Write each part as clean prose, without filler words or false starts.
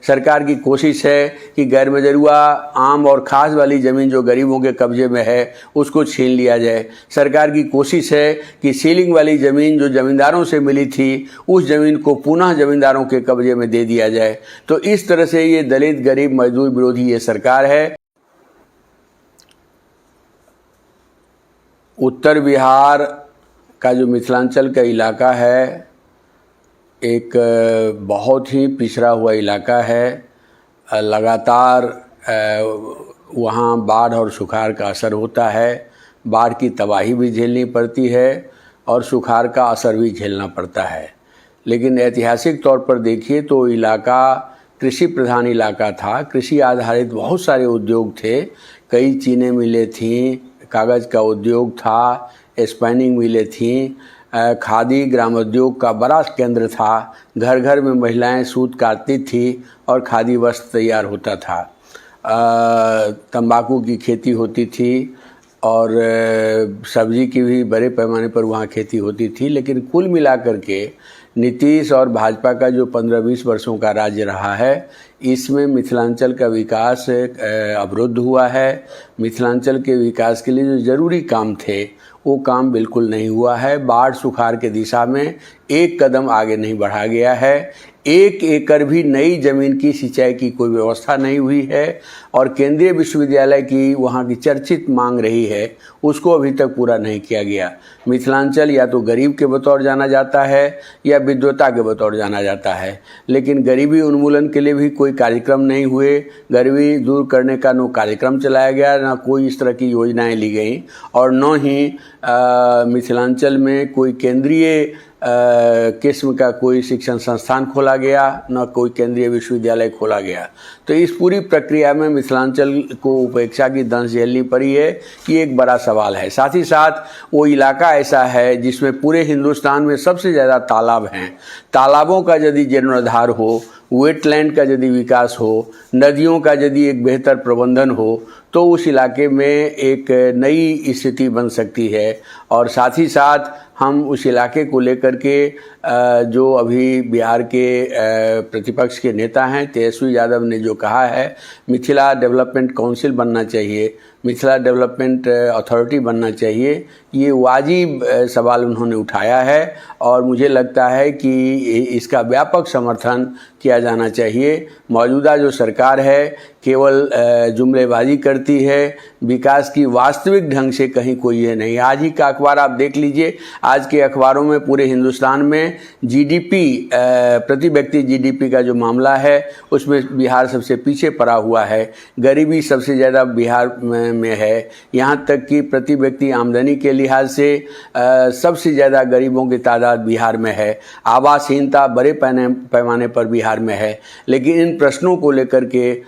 सरकार की कोशिश है कि गैर मजरूआ आम और खास वाली ज़मीन जो गरीबों के कब्जे में है उसको छीन लिया जाए। सरकार की कोशिश है कि सीलिंग वाली ज़मीन जो ज़मींदारों से मिली थी उस ज़मीन को पुनः ज़मींदारों के कब्जे में दे दिया जाए। तो इस तरह से ये दलित गरीब मजदूर विरोधी ये सरकार है। उत्तर बिहार का जो मिथिलांचल का इलाका है एक बहुत ही पिछड़ा हुआ इलाका है। लगातार वहाँ बाढ़ और सुखाड़ का असर होता है। बाढ़ की तबाही भी झेलनी पड़ती है और सुखाड़ का असर भी झेलना पड़ता है। लेकिन ऐतिहासिक तौर पर देखिए तो इलाका कृषि प्रधान इलाका था। कृषि आधारित बहुत सारे उद्योग थे। कई चीनी मिलें थीं, कागज़ का उद्योग था, स्पिनिंग मिलें थीं, खादी ग्रामोद्योग का बड़ा केंद्र था। घर घर में महिलाएं सूत काटती थी और खादी वस्त्र तैयार होता था। तंबाकू की खेती होती थी और सब्जी की भी बड़े पैमाने पर वहाँ खेती होती थी। लेकिन कुल मिलाकर के नीतीश और भाजपा का जो 15-20 वर्षों का राज्य रहा है इसमें मिथिलांचल का विकास अवरुद्ध हुआ है। मिथिलांचल के विकास के लिए जो ज़रूरी काम थे वो काम बिल्कुल नहीं हुआ है। बाढ़ सुखाड़ के दिशा में एक कदम आगे नहीं बढ़ा गया है। 1 एकड़ भी नई ज़मीन की सिंचाई की कोई व्यवस्था नहीं हुई है और केंद्रीय विश्वविद्यालय की वहाँ की चर्चित मांग रही है उसको अभी तक पूरा नहीं किया गया। मिथिलांचल या तो गरीब के बतौर जाना जाता है या विद्वता के बतौर जाना जाता है, लेकिन गरीबी उन्मूलन के लिए भी कोई कार्यक्रम नहीं हुए। गरीबी दूर करने का न कार्यक्रम चलाया गया, न कोई इस तरह की योजनाएं ली गई और न ही मिथिलांचल में कोई केंद्रीय किस्म का कोई शिक्षण संस्थान खोला गया, न कोई केंद्रीय विश्वविद्यालय खोला गया। तो इस पूरी प्रक्रिया में मिथिलांचल को उपेक्षा की दंश झेलनी पड़ी है। ये एक बड़ा सवाल है। साथ ही साथ वो इलाका ऐसा है जिसमें पूरे हिंदुस्तान में सबसे ज़्यादा तालाब हैं। तालाबों का यदि जीर्णोद्धार हो, वेटलैंड का यदि विकास हो, नदियों का यदि एक बेहतर प्रबंधन हो तो उस इलाके में एक नई स्थिति बन सकती है। और साथ ही साथ हम उस इलाके को लेकर के जो अभी बिहार के प्रतिपक्ष के नेता हैं तेजस्वी यादव ने जो कहा है मिथिला डेवलपमेंट काउंसिल बनना चाहिए, मिथिला डेवलपमेंट अथॉरिटी बनना चाहिए, ये वाजिब सवाल उन्होंने उठाया है और मुझे लगता है कि इसका व्यापक समर्थन किया जाना चाहिए। मौजूदा जो सरकार है केवल जुमलेबाजी करती है, विकास की वास्तविक ढंग से कहीं कोई ये नहीं। आज ही का अखबार आप देख लीजिए, आज के अखबारों में पूरे हिंदुस्तान में जीडीपी प्रति व्यक्ति जीडीपी का जो मामला है उसमें बिहार सबसे पीछे पड़ा हुआ है। गरीबी सबसे ज़्यादा बिहार में है। यहाँ तक कि प्रति व्यक्ति आमदनी के लिहाज से सबसे ज़्यादा गरीबों की तादाद बिहार में है। आवासहीनता बड़े पैमाने पर बिहार में है। लेकिन इन प्रश्नों को लेकर के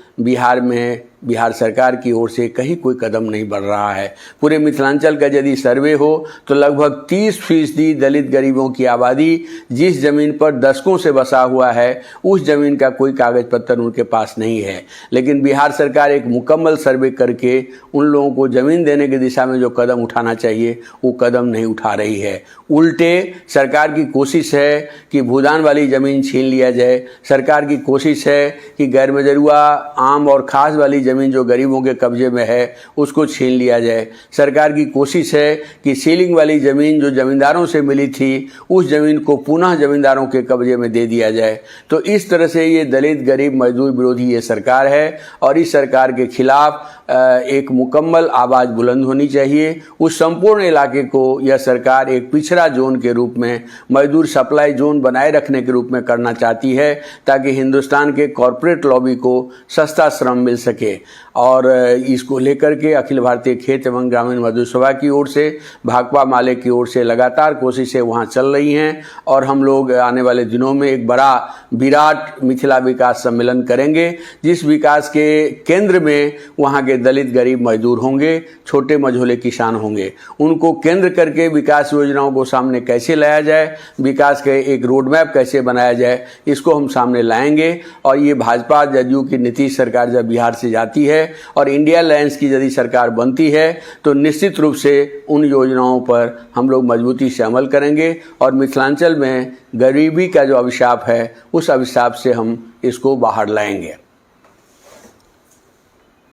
बिहार सरकार की ओर से कहीं कोई कदम नहीं बढ़ रहा है। पूरे मिथिलांचल का यदि सर्वे हो तो लगभग 30% दलित गरीबों की आबादी जिस जमीन पर दशकों से बसा हुआ है उस जमीन का कोई कागज पत्तर उनके पास नहीं है। लेकिन बिहार सरकार एक मुकम्मल सर्वे करके उन लोगों को जमीन देने की दिशा में जो कदम उठाना चाहिए वो कदम नहीं उठा रही है। उल्टे सरकार की कोशिश है कि भूदान वाली ज़मीन छीन लिया जाए। सरकार की कोशिश है कि गैर मजरूआ आम और खास वाली ज़मीन जो गरीबों के कब्जे में है उसको छीन लिया जाए। सरकार की कोशिश है कि सीलिंग वाली ज़मीन जो ज़मींदारों से मिली थी उस ज़मीन को पुनः ज़मींदारों के कब्जे में दे दिया जाए। तो इस तरह से ये दलित गरीब मजदूर विरोधी ये सरकार है और इस सरकार के खिलाफ एक मुकम्मल आवाज़ बुलंद होनी चाहिए। उस संपूर्ण इलाके को यह सरकार एक पिछड़ा जोन के रूप में, मजदूर सप्लाई जोन बनाए रखने के रूप में करना चाहती है ताकि हिंदुस्तान के कॉरपोरेट लॉबी को सस्ता श्रम मिल सके। और इसको लेकर के अखिल भारतीय खेत एवं ग्रामीण मजदूर सभा की ओर से, भाकपा माले की ओर से लगातार कोशिशें वहाँ चल रही हैं और हम लोग आने वाले दिनों में एक बड़ा विराट मिथिला विकास सम्मेलन करेंगे जिस विकास के केंद्र में वहाँ के दलित गरीब मजदूर होंगे, छोटे मझोले किसान होंगे। उनको केंद्र करके विकास योजनाओं को सामने कैसे लाया जाए, विकास के एक रोड मैप कैसे बनाया जाए, इसको हम सामने लाएंगे। और ये भाजपा जदयू की नीतीश सरकार जब बिहार से जाती है और इंडिया अलायंस की यदि सरकार बनती है तो निश्चित रूप से उन योजनाओं पर हम लोग मजबूती से अमल करेंगे और मिथिलांचल में गरीबी का जो अभिशाप है उस अभिशाप से हम इसको बाहर लाएंगे।